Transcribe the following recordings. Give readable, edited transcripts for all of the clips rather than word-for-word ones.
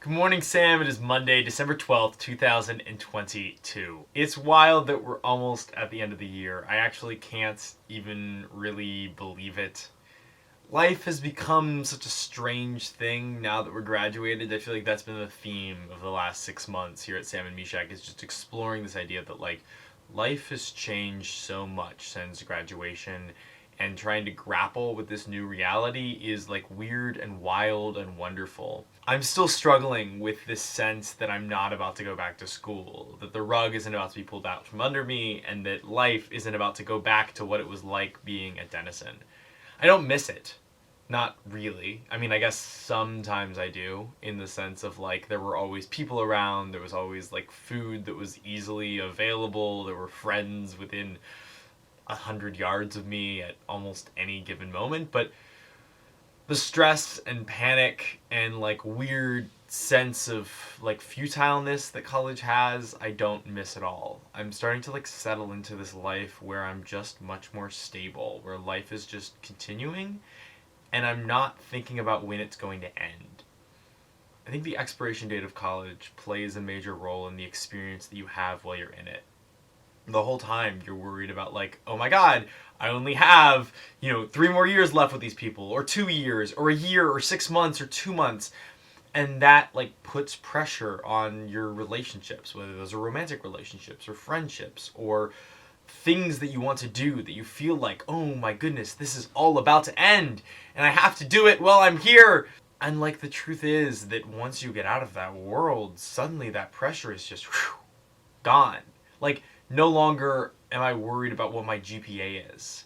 Good morning, Sam. It is Monday, December 12th, 2022. It's wild that we're almost at the end of the year. I actually can't even really believe it. Life has become such a strange thing now that we're graduated. I feel like that's been the theme of the last 6 months here at Sam and Meshach, is just exploring this idea that life has changed so much since graduation, and trying to grapple with this new reality is weird and wild and wonderful. I'm still struggling with this sense that I'm not about to go back to school, that the rug isn't about to be pulled out from under me, and that life isn't about to go back to what it was like being at Denison. I don't miss it. Not really. I mean, I guess sometimes I do, in the sense of there were always people around, there was always food that was easily available, there were friends within 100 yards of me at almost any given moment. But the stress and panic and weird sense of futileness that college has, I don't miss at all. I'm starting to settle into this life where I'm just much more stable, where life is just continuing, and I'm not thinking about when it's going to end. I think the expiration date of college plays a major role in the experience that you have while you're in it. The whole time you're worried about oh my god, I only have 3 more years left with these people, or 2 years, or a year, or 6 months, or 2 months. And that puts pressure on your relationships, whether those are romantic relationships or friendships or things that you want to do, that you feel oh my goodness, this is all about to end and I have to do it while I'm here. And the truth is that once you get out of that world, suddenly that pressure is just gone. No longer am I worried about what my GPA is.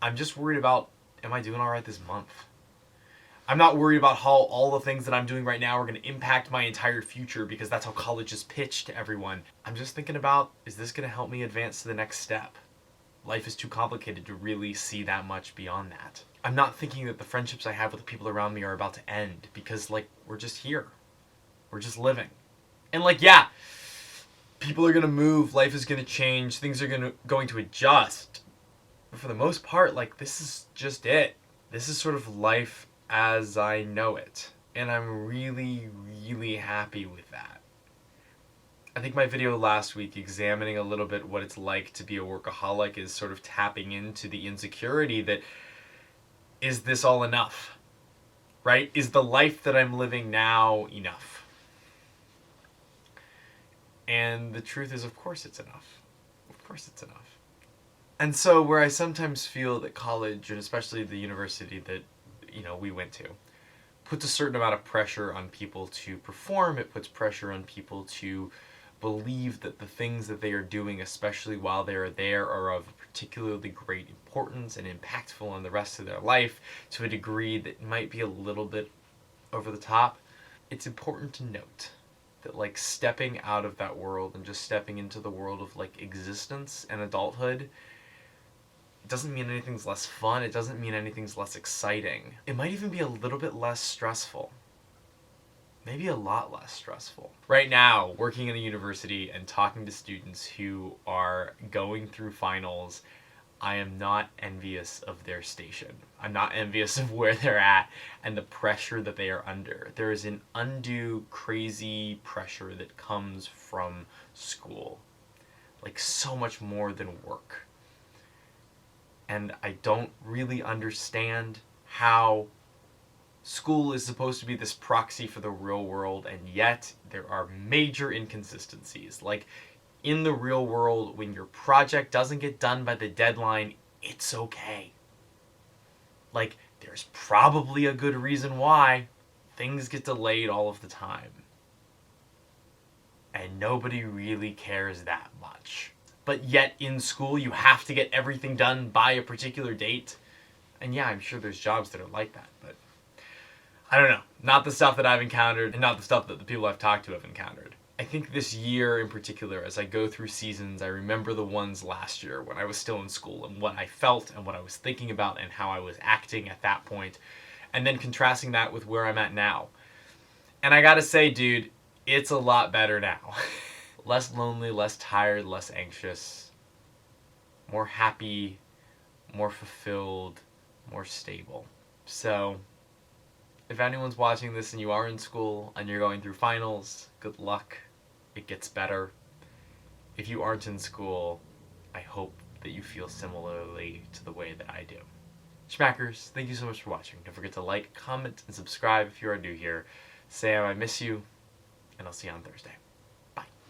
I'm just worried about, am I doing all right this month? I'm not worried about how all the things that I'm doing right now are going to impact my entire future, because that's how college is pitched to everyone. I'm just thinking about, is this going to help me advance to the next step? Life is too complicated to really see that much beyond that. I'm not thinking that the friendships I have with the people around me are about to end, because we're just here. We're just living. And yeah, people are going to move, life is going to change, things are going to adjust. But for the most part, this is just it. This is sort of life as I know it. And I'm really, really happy with that. I think my video last week examining a little bit what it's like to be a workaholic is sort of tapping into the insecurity that, is this all enough? Right? Is the life that I'm living now enough? And the truth is, of course it's enough. Of course it's enough. And so where I sometimes feel that college, and especially the university that we went to, puts a certain amount of pressure on people to perform, it puts pressure on people to believe that the things that they are doing, especially while they are there, are of particularly great importance and impactful on the rest of their life to a degree that might be a little bit over the top. It's important to note that stepping out of that world and just stepping into the world of existence and adulthood, it doesn't mean anything's less fun, it doesn't mean anything's less exciting. It might even be a little bit less stressful. Maybe a lot less stressful. Right now, working in a university and talking to students who are going through finals, I am not envious of their station. I'm not envious of where they're at and the pressure that they are under. There is an undue, crazy pressure that comes from school. So much more than work. And I don't really understand how school is supposed to be this proxy for the real world, and yet there are major inconsistencies. In the real world, when your project doesn't get done by the deadline, it's okay. There's probably a good reason why things get delayed all of the time. And nobody really cares that much. But yet in school, you have to get everything done by a particular date. And yeah, I'm sure there's jobs that are like that, but I don't know. Not the stuff that I've encountered, and not the stuff that the people I've talked to have encountered. I think this year in particular, as I go through seasons, I remember the ones last year when I was still in school, and what I felt and what I was thinking about and how I was acting at that point, and then contrasting that with where I'm at now. And I gotta say, dude, it's a lot better now. Less lonely, less tired, less anxious, more happy, more fulfilled, more stable. So if anyone's watching this and you are in school and you're going through finals, good luck. It gets better. If you aren't in school, I hope that you feel similarly to the way that I do. Schmackers, thank you so much for watching. Don't forget to like, comment, and subscribe if you are new here. Sam, I miss you, and I'll see you on Thursday.